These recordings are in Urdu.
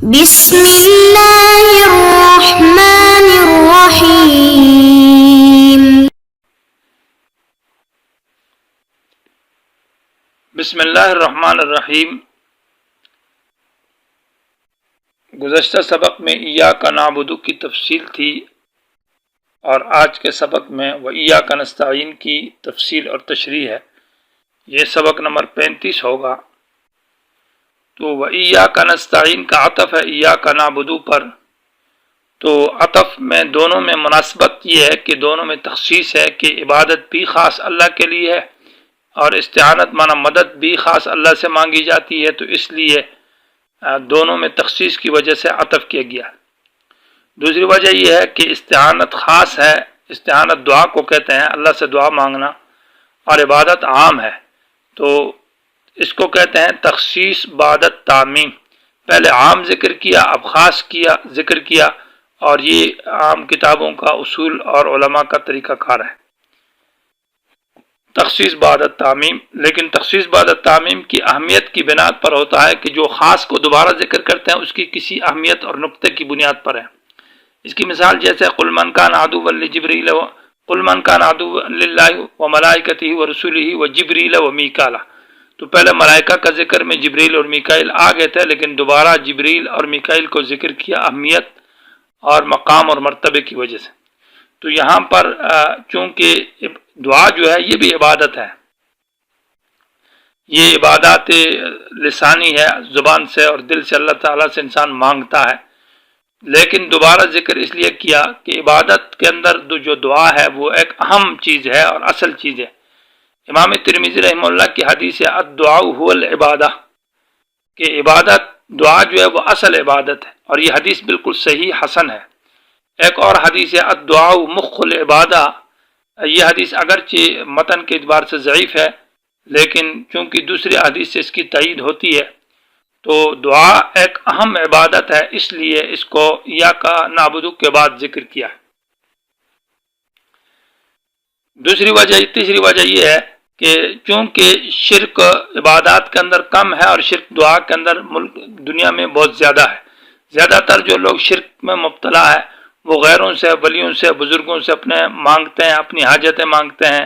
بسم اللہ الرحمن الرحیم۔ بسم اللہ الرحمن الرحیم۔ گزشتہ سبق میں ایاک نعبد کی تفصیل تھی اور آج کے سبق میں وایاک نستعین کی تفصیل اور تشریح ہے۔ یہ سبق نمبر 35 ہوگا۔ تو وایاک نستعین کا عطف ہے ایاک نعبد پر، تو عطف میں دونوں میں مناسبت یہ ہے کہ دونوں میں تخصیص ہے کہ عبادت بھی خاص اللہ کے لیے ہے اور استعانت معنی مدد بھی خاص اللہ سے مانگی جاتی ہے، تو اس لیے دونوں میں تخصیص کی وجہ سے عطف کیا گیا۔ دوسری وجہ یہ ہے کہ استعانت خاص ہے، استعانت دعا کو کہتے ہیں، اللہ سے دعا مانگنا، اور عبادت عام ہے، تو اس کو کہتے ہیں تخصیص بعد تعمیم۔ پہلے عام ذکر کیا، اب خاص کیا ذکر کیا، اور یہ عام کتابوں کا اصول اور علماء کا طریقہ کار ہے تخصیص بعد تعمیم۔ لیکن تخصیص بعد تعمیم کی اہمیت کی بنا پر ہوتا ہے کہ جو خاص کو دوبارہ ذکر کرتے ہیں اس کی کسی اہمیت اور نقطے کی بنیاد پر ہے۔ اس کی مثال جیسے قل من کان عدوا لجبریل قل من کان عدوا للہ وملائکتہ ورسلہ وجبریل ومیکائیل، تو پہلے ملائکہ کا ذکر میں جبریل اور میکائیل آ گئے تھے، لیکن دوبارہ جبریل اور میکائیل کو ذکر کیا اہمیت اور مقام اور مرتبے کی وجہ سے۔ تو یہاں پر چونکہ دعا جو ہے یہ بھی عبادت ہے، یہ عبادات لسانی ہے، زبان سے اور دل سے اللہ تعالیٰ سے انسان مانگتا ہے، لیکن دوبارہ ذکر اس لیے کیا کہ عبادت کے اندر جو دعا ہے وہ ایک اہم چیز ہے اور اصل چیز ہے۔ امام ترمذی رحمہ اللہ کی حدیث ہے الدعاء هو العبادہ، کہ عبادت دعا جو ہے وہ اصل عبادت ہے، اور یہ حدیث بالکل صحیح حسن ہے۔ ایک اور حدیث ہے الدعاء مخ العبادہ، یہ حدیث اگرچہ متن کے اعتبار سے ضعیف ہے، لیکن چونکہ دوسری حدیث سے اس کی تائید ہوتی ہے، تو دعا ایک اہم عبادت ہے، اس لیے اس کو ایاک نعبد کے بعد ذکر کیا ہے۔ تیسری وجہ یہ ہے کہ چونکہ شرک عبادات کے اندر کم ہے اور شرک دعا کے اندر دنیا میں بہت زیادہ ہے، زیادہ تر جو لوگ شرک میں مبتلا ہے وہ غیروں سے، ولیوں سے، بزرگوں سے اپنے مانگتے ہیں، اپنی حاجتیں مانگتے ہیں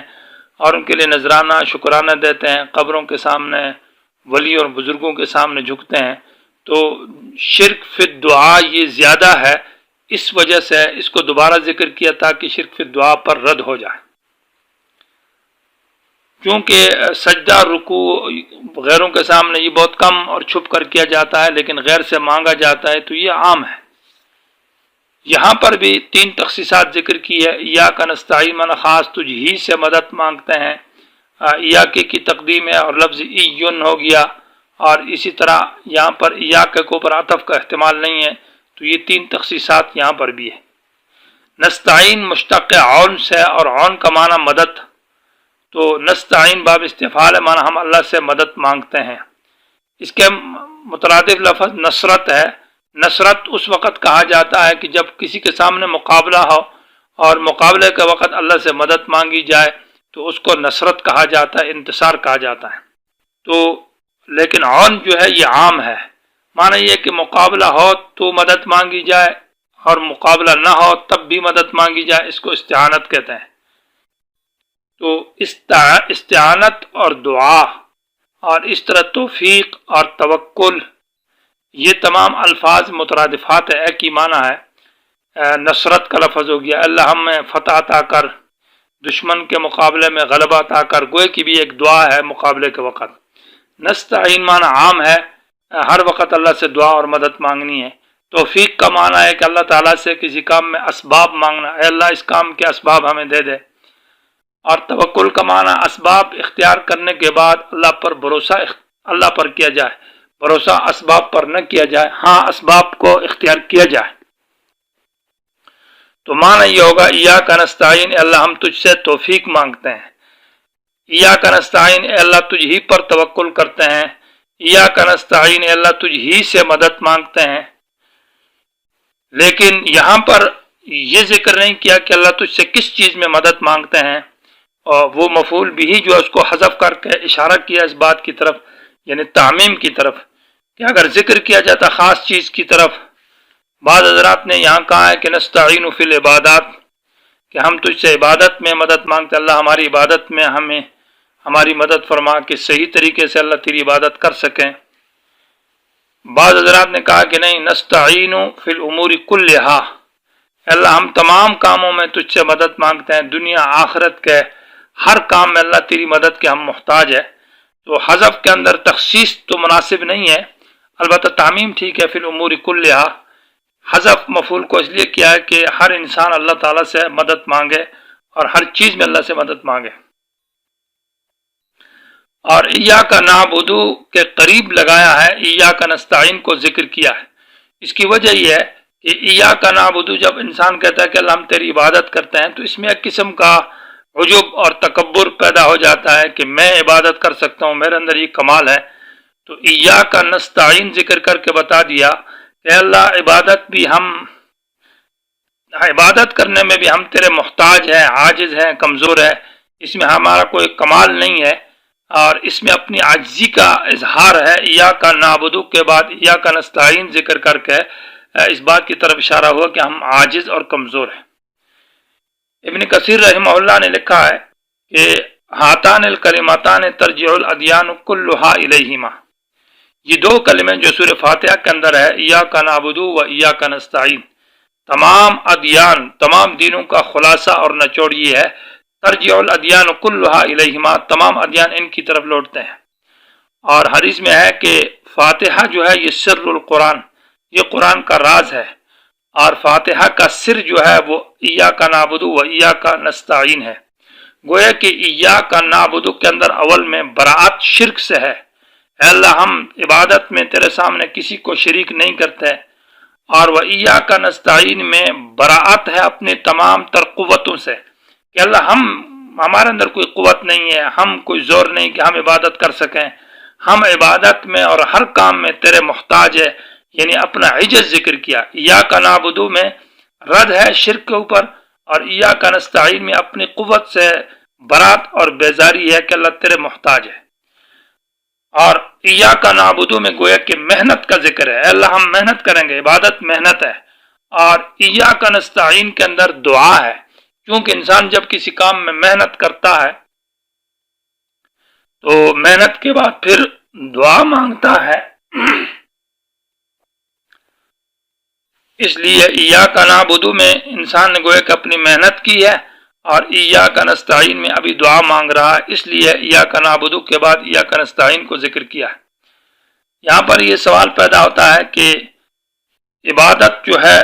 اور ان کے لیے نذرانہ شکرانہ دیتے ہیں، قبروں کے سامنے ولی اور بزرگوں کے سامنے جھکتے ہیں، تو شرک فی الدعا یہ زیادہ ہے، اس وجہ سے اس کو دوبارہ ذکر کیا تاکہ شرک فی الدعا پر رد ہو جائے۔ چونکہ سجدہ رکوع غیروں کے سامنے یہ بہت کم اور چھپ کر کیا جاتا ہے، لیکن غیر سے مانگا جاتا ہے، تو یہ عام ہے۔ یہاں پر بھی 3 تخصیصات ذکر کی ہے۔ ایاک نستعین من خاص تجھ ہی سے مدد مانگتے ہیں، ایاک کی تقدیم ہے اور لفظ ایون ہو گیا، اور اسی طرح یہاں پر ایاک کے اوپر عطف کا احتمال نہیں ہے، تو یہ 3 تخصیصات یہاں پر بھی ہے۔ نستعین مشتق عون سے، اور عون کا معنی مدد، تو نستعین باب استفعال ہے، معنی ہم اللہ سے مدد مانگتے ہیں۔ اس کے مترادف لفظ نصرت ہے۔ نصرت اس وقت کہا جاتا ہے کہ جب کسی کے سامنے مقابلہ ہو اور مقابلے کے وقت اللہ سے مدد مانگی جائے تو اس کو نصرت کہا جاتا ہے، انتصار کہا جاتا ہے۔ تو لیکن عون جو ہے یہ عام ہے، معنی یہ کہ مقابلہ ہو تو مدد مانگی جائے اور مقابلہ نہ ہو تب بھی مدد مانگی جائے، اس کو استعانت کہتے ہیں۔ تو استعانت اور دعا اور اس طرح توفیق اور توکل، یہ تمام الفاظ مترادفات ہے، ایک ہی معنی ہے۔ نصرت کا لفظ ہو گیا، اللہ ہمیں فتح عطا کر، دشمن کے مقابلے میں غلبہ عطا کر، گوئے کی بھی ایک دعا ہے مقابلے کے وقت۔ نستعین معنی عام ہے، ہر وقت اللہ سے دعا اور مدد مانگنی ہے۔ توفیق کا معنی ہے کہ اللہ تعالیٰ سے کسی کام میں اسباب مانگنا، اے اللہ اس کام کے اسباب ہمیں دے دے۔ اور توکل کا معنی اسباب اختیار کرنے کے بعد اللہ پر بھروسہ اللہ پر کیا جائے، بھروسہ اسباب پر نہ کیا جائے، ہاں اسباب کو اختیار کیا جائے۔ تو معنی یہ ہوگا ایاک نستعین، اے اللہ ہم تجھ سے توفیق مانگتے ہیں، ایاک نستعین، اے اللہ تجھ ہی پر توکل کرتے ہیں، ایاک نستعین، اے اللہ تجھ ہی سے مدد مانگتے ہیں۔ لیکن یہاں پر یہ ذکر نہیں کیا کہ اللہ تجھ سے کس چیز میں مدد مانگتے ہیں، اور وہ مفعول بھی جو اس کو حذف کر کے اشارہ کیا اس بات کی طرف، یعنی تعمیم کی طرف، کہ اگر ذکر کیا جاتا خاص چیز کی طرف، بعض حضرات نے یہاں کہا ہے کہ نستعین فی العبادات، کہ ہم تجھ سے عبادت میں مدد مانگتے، اللہ ہماری عبادت میں ہمیں ہماری مدد فرما کہ صحیح طریقے سے اللہ تیری عبادت کر سکیں۔ بعض حضرات نے کہا کہ نہیں، نستعین فی الامور کلہا، اللہ ہم تمام کاموں میں تجھ سے مدد مانگتے ہیں، دنیا آخرت کے ہر کام میں اللہ تیری مدد کے ہم محتاج ہے۔ تو حذف کے اندر تخصیص تو مناسب نہیں ہے، البتہ تعمیم ٹھیک ہے، فی الامور کلہا۔ حذف مفعول کو اس لیے کیا ہے کہ ہر انسان اللہ تعالیٰ سے مدد مانگے اور ہر چیز میں اللہ سے مدد مانگے۔ اور ایاک نعبد کے قریب لگایا ہے، ایاک نستعین کو ذکر کیا ہے۔ اس کی وجہ یہ ہے کہ ایاک نعبد جب انسان کہتا ہے کہ اللہ ہم تیری عبادت کرتے ہیں، تو اس میں ایک قسم کا عجب اور تکبر پیدا ہو جاتا ہے کہ میں عبادت کر سکتا ہوں، میرے اندر یہ کمال ہے۔ تو ایاک نستعین ذکر کر کے بتا دیا کہ اللہ عبادت کرنے میں بھی ہم تیرے محتاج ہیں، عاجز ہیں، کمزور ہے، اس میں ہمارا کوئی کمال نہیں ہے، اور اس میں اپنی عاجزی کا اظہار ہے۔ ایاک نعبد کے بعد ایاک نستعین ذکر کر کے اس بات کی طرف اشارہ ہوا کہ ہم عاجز اور کمزور ہیں۔ ابن کثیر رحمہ اللہ نے لکھا ہے کہ ہاتان الکلمتان ترجع الادیان کلھا الیہما، یہ دو کلمے جو سورہ فاتحہ کے اندر ہے، ایاک نعبد و ایاک نستعین، تمام ادیان، تمام دینوں کا خلاصہ اور نچوڑ یہ ہے، ترجع الادیان کلھا الیہما، تمام ادیان ان کی طرف لوٹتے ہیں۔ اور حدیث میں ہے کہ فاتحہ جو ہے یہ سر القرآن، یہ قرآن کا راز ہے، اور فاتحہ کا سر جو ہے وہ ایاک نعبد و ایاک نستعین ہے۔ گویا کہ ایاک نعبد کے اندر اول میں براءت شرک سے ہے، اے اللہ ہم عبادت میں تیرے سامنے کسی کو شریک نہیں کرتے، اور وہ ایاک نستعین میں براءت ہے اپنے تمام تر قوتوں سے، کہ اللہ ہمارے اندر کوئی قوت نہیں ہے، ہم کوئی زور نہیں کہ ہم عبادت کر سکیں، ہم عبادت میں اور ہر کام میں تیرے محتاج ہے، یعنی اپنا عجز ذکر کیا۔ ایاک نعبد میں رد ہے شرک کے اوپر، اور ایاک نستعین میں اپنی قوت سے برات اور بیزاری ہے کہ اللہ تیرے محتاج ہے۔ اور ایاک نعبد میں گویا کہ محنت کا ذکر ہے، اے اللہ ہم محنت کریں گے، عبادت محنت ہے، اور ایاک نستعین کے اندر دعا ہے، کیونکہ انسان جب کسی کام میں محنت کرتا ہے تو محنت کے بعد پھر دعا مانگتا ہے، اس لیے ایاک نعبد میں انسان نے گویا کہ اپنی محنت کی ہے، اور ایاک نستعین میں ابھی دعا مانگ رہا ہے، اس لیے ایاک نعبد کے بعد ایاک نستعین کو ذکر کیا ہے۔ یہاں پر یہ سوال پیدا ہوتا ہے کہ عبادت جو ہے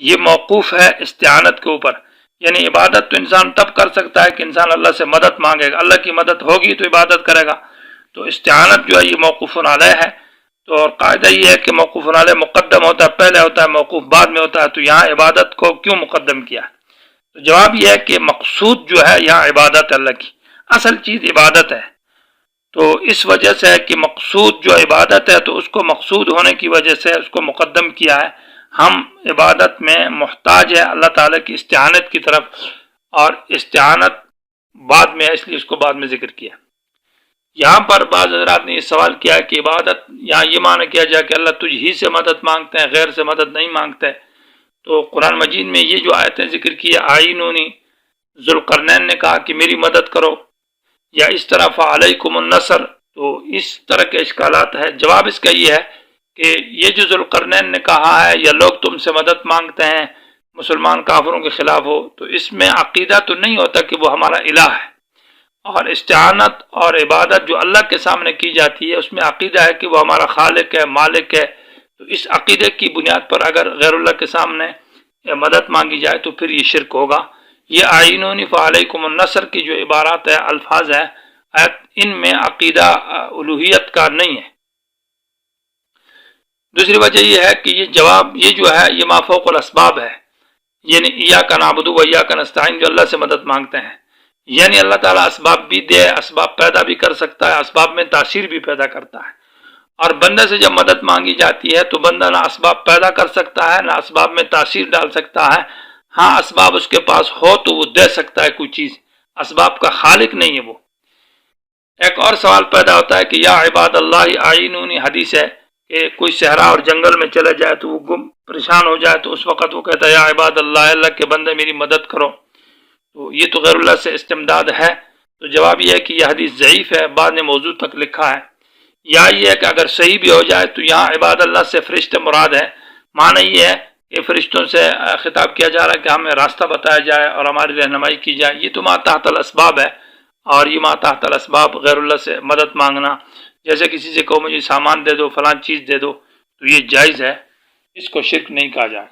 یہ موقوف ہے استعانت کے اوپر، یعنی عبادت تو انسان تب کر سکتا ہے کہ انسان اللہ سے مدد مانگے گا، اللہ کی مدد ہوگی تو عبادت کرے گا، تو استعانت جو ہے یہ موقوف علیہ ہے۔ تو اور قاعدہ یہ ہے کہ موقوف علیہ مقدم ہوتا ہے، پہلے ہوتا ہے، موقوف بعد میں ہوتا ہے، تو یہاں عبادت کو کیوں مقدم کیا؟ تو جواب یہ ہے کہ مقصود جو ہے یہاں عبادت اللہ کی، اصل چیز عبادت ہے، تو اس وجہ سے کہ مقصود جو عبادت ہے تو اس کو مقصود ہونے کی وجہ سے اس کو مقدم کیا ہے۔ ہم عبادت میں محتاج ہے اللہ تعالیٰ کی استعانت کی طرف، اور استعانت بعد میں ہے، اس لیے اس کو بعد میں ذکر کیا۔ یہاں پر بعض حضرات نے یہ سوال کیا ہے کہ عبادت یہاں یہ معنی کیا جائے کہ اللہ تجھ ہی سے مدد مانگتے ہیں، غیر سے مدد نہیں مانگتے، تو قرآن مجید میں یہ جو آیتیں ذکر کی ہے، آئینونی، ذوالقرنین نے کہا کہ میری مدد کرو، یا اس طرح فعلیکم النصر، تو اس طرح کے اشکالات ہیں۔ جواب اس کا یہ ہے کہ یہ جو ذوالقرنین نے کہا ہے یا لوگ تم سے مدد مانگتے ہیں مسلمان کافروں کے خلاف ہو، تو اس میں عقیدہ تو نہیں ہوتا کہ وہ ہمارا الہ ہے، اور استعانت اور عبادت جو اللہ کے سامنے کی جاتی ہے اس میں عقیدہ ہے کہ وہ ہمارا خالق ہے، مالک ہے، تو اس عقیدے کی بنیاد پر اگر غیر اللہ کے سامنے مدد مانگی جائے تو پھر یہ شرک ہوگا۔ یہ آئینونی فعلیکم النصر کی جو عبارات ہے، الفاظ ہیں، ان میں عقیدہ الوہیت کا نہیں ہے۔ دوسری وجہ یہ ہے کہ یہ جواب یہ جو ہے یہ ما فوق الاسباب ہے، یعنی ایاک نعبد و ایاک نستعین جو اللہ سے مدد مانگتے ہیں، یعنی اللہ تعالیٰ اسباب بھی دے، اسباب پیدا بھی کر سکتا ہے، اسباب میں تاثیر بھی پیدا کرتا ہے، اور بندے سے جب مدد مانگی جاتی ہے تو بندہ نہ اسباب پیدا کر سکتا ہے نہ اسباب میں تاثیر ڈال سکتا ہے۔ ہاں اسباب اس کے پاس ہو تو وہ دے سکتا ہے کوئی چیز، اسباب کا خالق نہیں ہے وہ۔ ایک اور سوال پیدا ہوتا ہے کہ یا عباد اللہ آئینونی، حدیث ہے کہ کوئی صحرا اور جنگل میں چلے جائے تو وہ گم پریشان ہو جائے تو اس وقت وہ کہتا ہے یا عباد اللہ، اللہ کے بندے میری مدد کرو، تو یہ تو غیر اللہ سے استمداد ہے؟ تو جواب یہ ہے کہ یہ حدیث ضعیف ہے، بعد نے موضوع تک لکھا ہے، یا یہ ہے کہ اگر صحیح بھی ہو جائے تو یہاں عباد اللہ سے فرشتے مراد ہے، معنی یہ ہے کہ فرشتوں سے خطاب کیا جا رہا ہے کہ ہمیں راستہ بتایا جائے اور ہماری رہنمائی کی جائے، یہ تو ما تحت الاسباب ہے، اور یہ ما تحت الاسباب غیر اللہ سے مدد مانگنا، جیسے کسی سے کہو مجھے سامان دے دو، فلان چیز دے دو، تو یہ جائز ہے، اس کو شرک نہیں کہا جائے۔